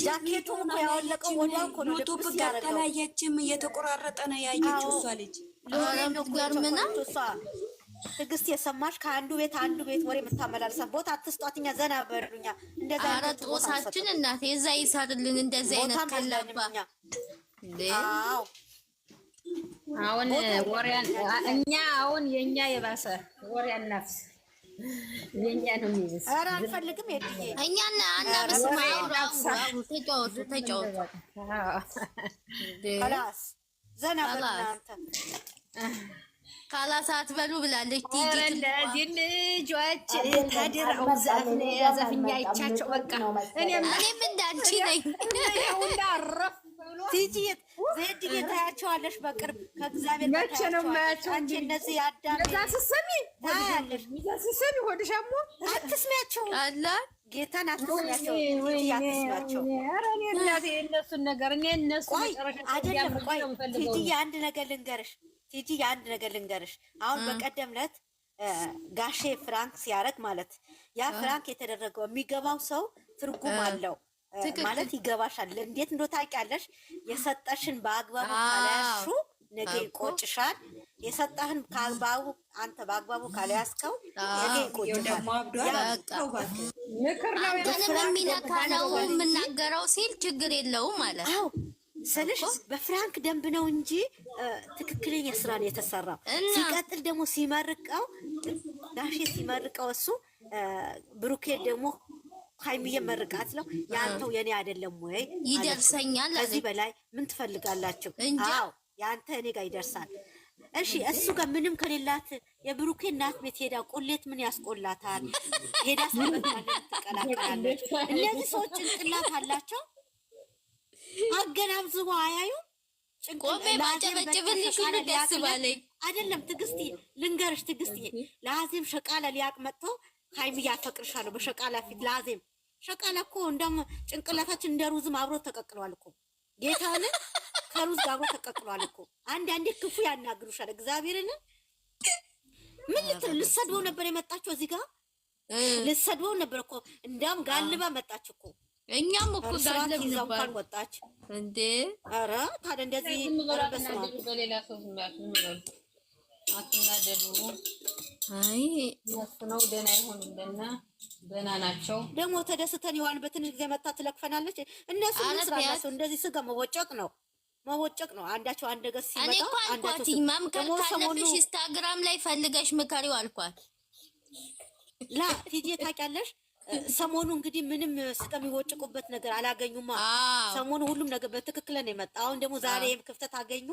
ጃኬቱን እኮ ያወለቀው ወዲያው እኮ ነው ዩቱብ ልብስ ገብታ ያደረገው። ላየችም እየተቆራረጠ ነው ያየችው እሷ ልጅ ሎሬን ነው ገርምና እሷ ትግስት የሰማሽ ከአንዱ ቤት አንዱ ቤት ወሬ የምታመላልሰን ቦታ አትስጧትኛ ዘና በሉኛ። እንደዛ አይነት ጦሳችን እናቴ እዛ ይሳድልን እንደዛ አይነት ካላባ አዎ አሁን ወሬያን እኛ አሁን የኛ የባሰ ወሬያን ነፍስ የኛ ነው የሚይዝ። ኧረ አንፈልግም የድዬ እኛና አናብስማው ተጫወቱ خلاص ዘና በእናንተ ካላሳት በሉ ብላለች። ቲጂ ለዚህ ልጆች ተድረው ዘፍነ ዘፍኛ አይቻቸው በቃ እኔም እንዳንቺ ነኝ እንዳረፍ ቲጂ ዘድ ታያቸዋለሽ በቅርብ ከእግዚአብሔር ጋር ነው ማያቸው አንቺ እነዚህ ያዳም ለዛ ስሰሚ ታያለሽ ስሰሚ ሆድሻሞ አትስሚያቸው አላ ጌታን አትስሚያቸው አትስሚያቸው። ኧረ እኔ እናቴ እነሱን ነገር እኔ እነሱ አይደለም ቆይ ቲጂ አንድ ነገር ልንገርሽ ቲጂ አንድ ነገር ልንገርሽ አሁን በቀደም ዕለት ጋሼ ፍራንክ ሲያረግ ማለት ያ ፍራንክ የተደረገው የሚገባው ሰው ትርጉም አለው ማለት ይገባሻል። እንዴት እንደው ታውቂያለሽ የሰጠሽን በአግባቡ ካላያሹ ነገ ይቆጭሻል። የሰጠህን በአግባቡ አንተ በአግባቡ ካልያዝከው ነገ ይቆጭሻል። ምክር ነው የሚነካ ነው የምናገረው ሲል ችግር የለውም ማለት አዎ ስልሽ በፍራንክ ደንብ ነው እንጂ ትክክለኛ ስራ ነው የተሰራው። ሲቀጥል ደግሞ ሲመርቀው ጋሼ ሲመርቀው እሱ ብሩኬ ደግሞ ሃይሚዬ መርቃት ነው ያንተው የኔ አይደለም ወይ ይደርሰኛል። ከዚህ በላይ ምን ትፈልጋላችሁ? አዎ ያንተ እኔ ጋር ይደርሳል። እሺ እሱ ጋር ምንም ከሌላት የብሩኬ እናት ቤት ሄዳ ቆሌት ምን ያስቆላታል? ሄዳ ሰበታለች ትቀላቀላለች። እነዚህ ሰዎች ጭንቅላት አላቸው አገናዝበው አያዩ ቆሜ ባጨበጭብልሽ ደስ ባለኝ አይደለም። ትግስት ልንገርሽ ትግስት ለአዜም ሸቃላ ሊያቅ መጥቶ ሃይሚዬ አፈቅርሻለሁ በሸቃላ ፊት ለአዜም ሸቃላ እኮ እንደም ጭንቅላታችን እንደ ሩዝም አብሮ ተቀቅሏል እኮ ጌታን ከሩዝ ጋር አብሮ ተቀቅሏል እኮ። አንዳንዴ ክፉ ያናግሩሻል። እግዚአብሔርን ምን ልትሰድበው ነበር የመጣችው እዚህ ጋር ልትሰድበው ነበር እኮ እንዳም ጋልባ መጣች እኮ እኛም እኮ ጋልብ ነበር ወጣች እንዴ። ኧረ ታዲያ እንደዚህ በስማ በሌላ ሰው ዝምባችሁ አትናደዱ። አይ ነው ደህና ይሆኑልና ደህና ናቸው። ደግሞ ተደስተን ይዋን በትንሽ ጊዜ መጣ ትለክፈናለች። እነሱ መስራታቸው እንደዚህ ስጋ መወጨቅ ነው አንዳቸው አንድ ነገር ሲመጣ እኔ እኮ አልኳት መምከር ካለብሽ ኢንስታግራም ላይ ፈልገሽ ምከሪው አልኳት። ላ ቲጂ ታውቂያለሽ ሰሞኑ እንግዲህ ምንም እስከሚወጭቁበት ነገር አላገኙማ። ሰሞኑ ሁሉም ነገር በትክክል ነው የመጣ። አሁን ደግሞ ዛሬም ክፍተት አገኙ።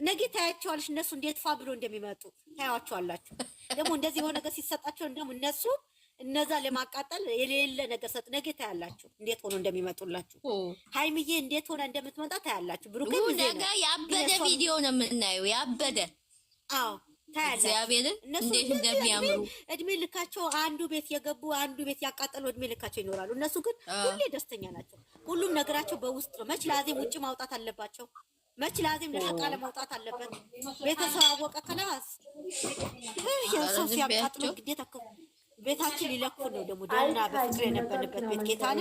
ነገ ታያቸዋለሽ እነሱ እንዴት ፋ ብሎ እንደሚመጡ ታያቸዋላችሁ። ደግሞ እንደዚህ የሆነ ነገር ሲሰጣቸው እንደውም እነሱ እነዛ ለማቃጠል የሌለ ነገር ሰጥ ነገ ታያላችሁ እንዴት ሆኖ እንደሚመጡላችሁ። ሃይሚዬ እንዴት ሆነ እንደምትመጣ ታያላችሁ። ብሩክ ነገ ያበደ ቪዲዮ ነው የምናየው ያበደ አዎ ታያላችሁ። እግዚአብሔርን እንዴት እንደሚያምሩ እድሜ ልካቸው አንዱ ቤት የገቡ አንዱ ቤት ያቃጠሉ እድሜ ልካቸው ይኖራሉ። እነሱ ግን ሁሌ ደስተኛ ናቸው። ሁሉም ነገራቸው በውስጥ ነው። መች ለአዜም ውጭ ማውጣት አለባቸው? መች ለአዜም ለሸቃለ ማውጣት አለበት? ቤተሰብ አወቀ ከላስ የሰው ሲያቃጥሉ ግዴታ ቤታችን ሊለኩ ነው። ደግሞ ደህና በፍቅር የነበርንበት ቤት ጌታን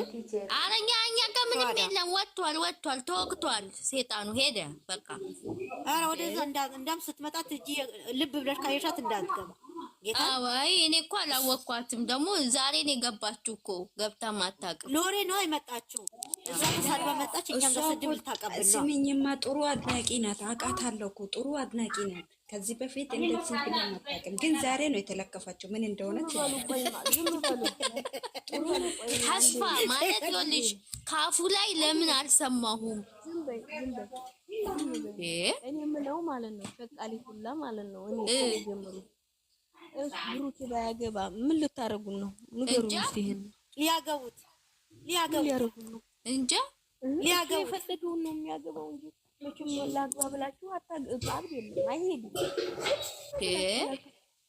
አረኛ እኛ ጋር ምንም የለም። ወጥቷል ተወግቷል። ሴጣኑ ሄደ በቃ። ኧረ ወደዛ እንዳም ስትመጣ ትጂ ልብ ብለሽ ካየሻት እንዳትገባ ጌታ። አይ እኔ እኮ አላወቅኳትም። ደግሞ ዛሬ ነው የገባችሁ እኮ ገብታ ማታውቅም። ሎሬ ነው አይመጣችሁ እዛ ተሳድባ መጣች። እኛም በስድብ ልታቀብል ነው። ስሚኝማ ጥሩ አድናቂ ናት። አውቃታለሁ እኮ ጥሩ አድናቂ ናት። ከዚህ በፊት እንደዚህ ብላ ማታውቅም፣ ግን ዛሬ ነው የተለከፈችው። ምን እንደሆነች ተስፋ ማለት ይኸውልሽ ካፉ ላይ ለምን አልሰማሁም? እኔ የምለው ማለት ነው ሸቃሊ ሁላ ማለት ነው እኔ ጀምሩ ብሩክ ባያገባ ምን ልታረጉን ነው? ንገሩ እስቲ። ይሄን ሊያገቡት ነው እንጃ ሊያገቡ የፈለገውን ነው የሚያገባው እንጂ መቼም ላግባ ብላችሁ አታግባብ የለም አይሄድም።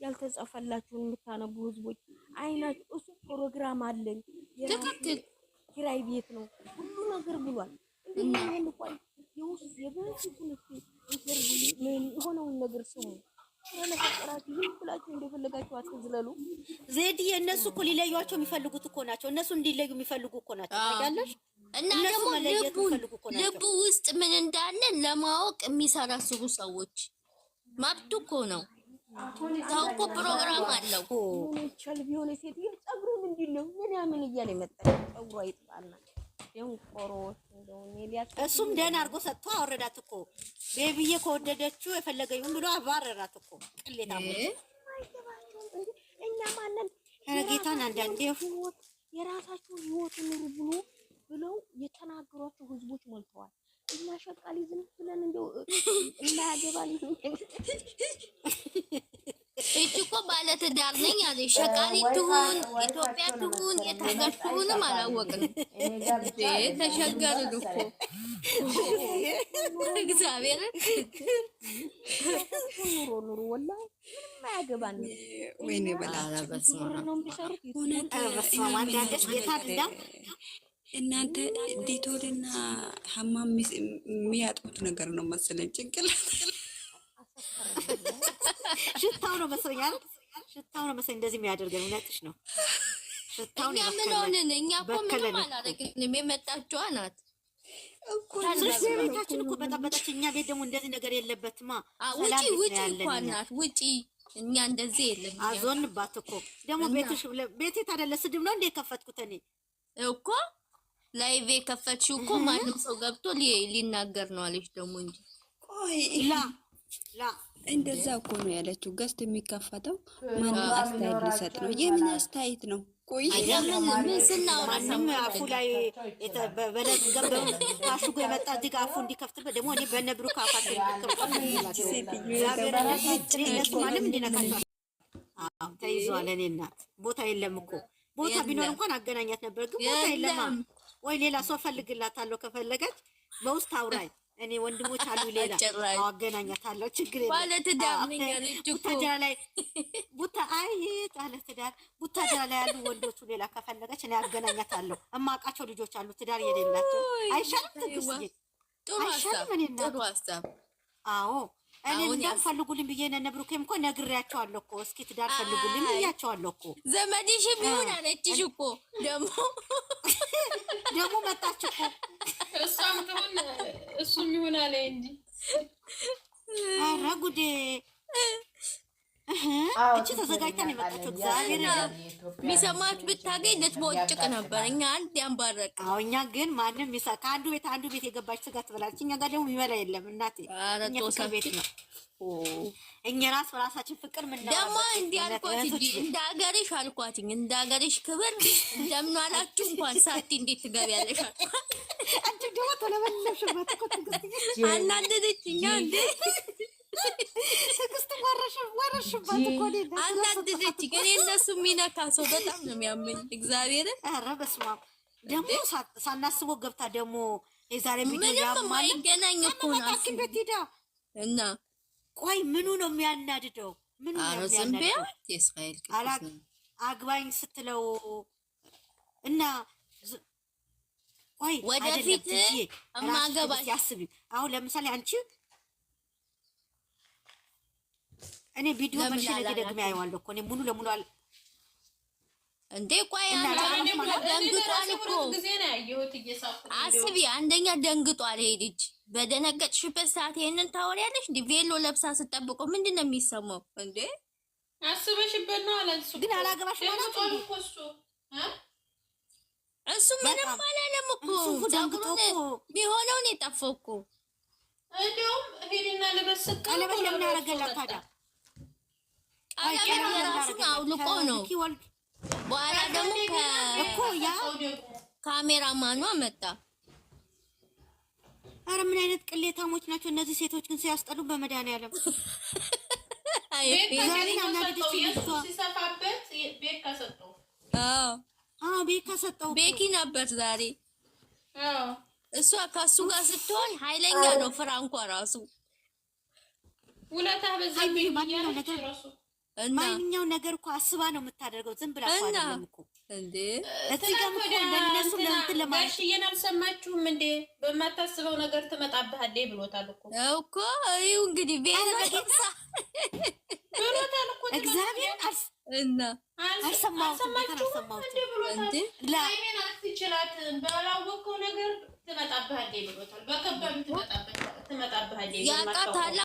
ያልተጻፈላችሁን የምታነቡ ህዝቦች አይናችሁ እሱ ፕሮግራም አለኝ ትክክል ኪራይ ቤት ነው ሁሉ ነገር ብሏል። እንዴ ምን ቆይ የውስጥ የበፊቱን ምን የሆነውን ነገር ስሙ ስለነፈራችሁ ይሁን ብላችሁ እንደፈለጋችሁ አትዝለሉ። ዜድ የነሱ እኮ ሊለዩዋቸው የሚፈልጉት እኮ ናቸው። እነሱ እንዲለዩ የሚፈልጉ እኮ ናቸው። ታውቂያለሽ? እና ደግሞ ልቡ ውስጥ ምን እንዳለ ለማወቅ የሚሰራስሩ ሰዎች መብቱ እኮ ነው። ሰው እኮ ፕሮግራም አለው። ሆነቻል ቢሆነ ሴትዮ ጸጉሩን እንዲለው ምናምን እያለ መጣ። ጸጉሯ ይጥፋና ደንቆሮት እሱም ደህና አድርጎ ሰጥቶ አወረዳት እኮ ቤቢዬ ከወደደችው የፈለገውን ብሎ አባረራት እኮ ቅሌታም። እኛ ማንን ጌታን አንዳንዴ የራሳቸውን ህይወት ኑሩ ብለው የተናገሯቸው ህዝቦች ሞልተዋል። እና ሸቃሊ ዝም ብለን እንደው እናያገባል። እኮ ባለ ትዳር ነኝ አለች። ሸቃሊ ትሁን ኢትዮጵያ ትሁን የታገር ትሁንም አላወቅንም። ተሸገርን እኮ እግዚአብሔር ኑሮ ወላሂ ምንም አያገባን። ወይኔ በላላ ነው የሚሰሩት። እናንተ ዲቶልና ሀማም የሚያጡት ነገር ነው መሰለኝ። ጭንቅላት ሽታው ነው መሰለኝ አይደል? ሽታው ነው መሰለኝ እንደዚህ የሚያደርገን። እውነትሽ ነው። ሽታው ነው። ምን ሆነን እኛ እኮ ምንም አላደረግንም። የመጣችዋ ናት እኮ ቤታችን እኮ በጣበጣች። እኛ ቤት ደግሞ እንደዚህ ነገር የለበትማ። ውጪ እንኳን ናት ውጪ። እኛ እንደዚህ የለም። አዞንባት እኮ ደግሞ ቤቴ ታደለ ስድብ ነው እንደ ከፈትኩት እኔ እኮ ላይቭ የከፈትሽው እኮ ማንም ሰው ገብቶ ሊናገር ነው አለሽ ደግሞ እንጂ። ቆይ ላ እንደዛ እኮ ነው ያለችው። ገስት የሚከፈተው ማንም አስተያየት ሊሰጥ ነው። የምን አስተያየት ነው? ቆይ ምን ስናወራ ማንም አፉ ላይ በለዝ ገበው ታሽጎ የመጣ እዚህ ጋር አፉ እንዲከፍትበት ደግሞ እኔ በነብሩ ካፋት ማንም እንዲነካቸው ተይዟል። እኔ እናት ቦታ የለም እኮ ቦታ ቢኖር እንኳን አገናኛት ነበር፣ ግን ቦታ የለማ። ወይ ሌላ ሰው ፈልግላታለሁ ከፈለገች በውስጥ አውራኝ። እኔ ወንድሞች አሉ ሌላ አገናኛታለሁ። ችግር የለም። ባለ ትዳር ነኝ አለች እኮ ቡታጀራ ላይ ባለ ትዳር ቡታጀራ ላይ ያሉ ወንዶቹ ሌላ ከፈለገች እኔ አገናኛታለሁ። እማውቃቸው ልጆች አሉ ትዳር የሌላቸው። አይሻልም? ትግስት ጥሩ ሀሳብ። አዎ እኔ ትዳር ፈልጉልኝ ብዬ ነብሩኬም እኮ ነግሬያቸዋለሁ እኮ። እስኪ ትዳር ፈልጉልኝ ብያቸዋለሁ እኮ። ዘመድሽ ቢሆን አለችሽ እኮ ደግሞ መጣች እኮ። እሷም ትሁን እሱም ይሁን አለ እንጂ። ኧረ ጉዴ! እቺ ተዘጋጅተን የመጣችው እግዚአብሔር ሚሰማች ብታገኝ ልትቦጭቅ ነበር። እኛ አንድ ያንባረቅ። አዎ እኛ ግን ማንም ከአንዱ ቤት የገባች ስጋ ትበላለች። እኛ ጋር ደግሞ የሚበላ የለም እናቴ። እኛ ፍቅር ቤት ነው። እኛ ራሳችን ፍቅር ምን ነው ደግሞ እንዲህ አልኳት እንጂ እንደ ሀገርሽ አልኳትኝ። እንደ ሀገርሽ ክብር እንደምን አላችሁ እንኳን ሳቲ እንዴት ትገቢያለሽ? አንቺ ደግሞ ተለበለሽበት እኮ ትግስት አናደደችኛ እንዴ ትግስት ወረሽባት እኮ አናደደች። ግን እነሱ የሚነካ ሰው በጣም ነው የሚያመኝ እግዚአብሔርን። ኧረ በስመ አብ ደግሞ ሳናስበው ገብታ ደግሞ የዛሬ ቪዲዮ ምንም አይገናኝ እኮ ነው ቤት ሄዳ እና ቆይ ምኑ ነው የሚያናድደው? ምኑ ነው የሚያናድደው? የእስራኤል አግባኝ ስትለው እና ቆይ ወደፊት እማገባሽ ያስቢ። አሁን ለምሳሌ አንቺ እኔ ቪዲዮ መልሼ ደግሜ አየዋለሁ እኮ እኔ ሙሉ ለሙሉ እንዴ ቆይ ደንግጧል እኮ ጊዜ ነው ያየሁት እየሳኩ። አስቢ አንደኛ ደንግጧል። ሄድች በደነገጥሽበት ሰዓት ይሄንን ታወሪያለሽ። እንዴ ቬሎ ለብሳ ስጠብቀው ምንድን ነው የሚሰማው? እንዴ አስበሽበት ነው አለ እሱ። ግን አላገባሽ ማለት ነው እሱ ምንም አላለም እኮ ቢሆነው ነው የጠፋው እኮ። እንደውም ሄድና ለበስቀ ቀለበት ለምን ያደርገላት ታዲያ? ቀለበት የራሱን አውልቆ ነው። በኋላ ደግሞ እኮ ያ ካሜራማኗ መጣ። ኧረ ምን አይነት ቅሌታሞች ናቸው እነዚህ ሴቶች ግን ሲያስጠሉ በመድኃኒዓለም። ሲሰፋበት ቤት ካሰጠው ቤት ካሰጠው ቤኪ ነበር ዛሬ። እሷ ከሱ ጋር ስትሆን ኃይለኛ ነው ፍራንኳ ራሱ ውለታ በዛብኝ ነገር ማንኛው ነገር እኮ አስባ ነው የምታደርገው። ዝም ብላ እኮ አይደለም እኮ እንዴ እዚህ ጋር እኮ እንደነሱ ለእንትን ለማለት ጋሽዬን አልሰማችሁም እንዴ? በማታስበው ነገር ትመጣብሃለች ብሎታል እኮ ይኸው እንግዲህ ብሎታል እኮ እግዚአብሔር እና አልሰማሁትም እንዴ ብሎታል። ላይኔን አትችላትም ባላወቀው ነገር ትመጣብሃለች ብሎታል። በከባዱ ትመጣብሃለች። ያቃታል